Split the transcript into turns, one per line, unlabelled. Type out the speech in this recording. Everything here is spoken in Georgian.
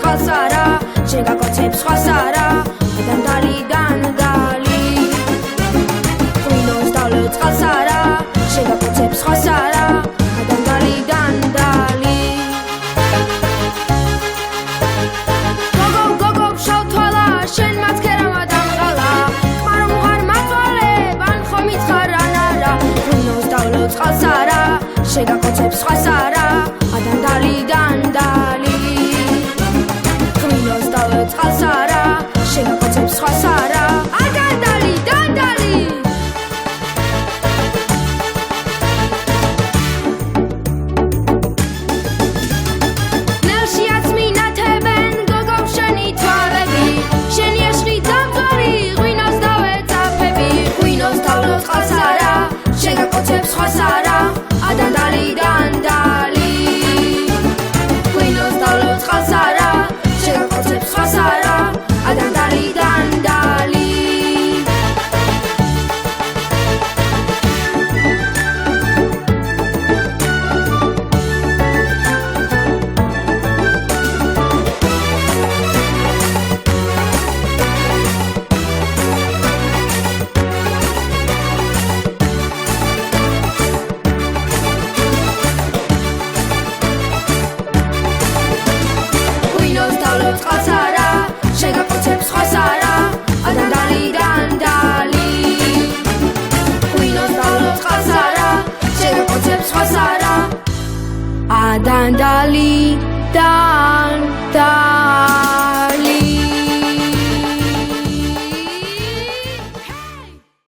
წყალსარა შენ გაკოცებს სხვასარა დანდალი დანდალი ღვინოს დავლევ წყალსარა შენ გაკოცებს სხვასარა დანდალი დანდალი გოგო შავ თვალა შენ მაცქერამა დამღალა ხმარო მუღარ მაწვალე ვან ხომ იცხარ ანარა ღვინოს დავლევ წყალსარა შენ გაკოცებს სხვასარა დანდალი დანდალი ღვინოს დავლევ წყალსარა შენ გაკოცებს სხვასარა დანდალი დანდალი ნელშიაც მინათებენ გოგო შენი თვალები შენი ეშხი დამწვარი ღვინოს დავეწაფები ღვინოს დავლევ წყალსარა შენ გაკოცებს სხვასარა დანდალი დანდალი ღვინოს დავლევ წყალსარა შენ გაკოცებს სხვასარა დანდალი დანდალი ღვინოს დავლევ წყალსარა შენ გაკოცებს სხვასარა დანდალი დანდალი ღვინოს დავლევ წყალსარა შენ გაკოცებს სხვასარა დანდალი დანდალი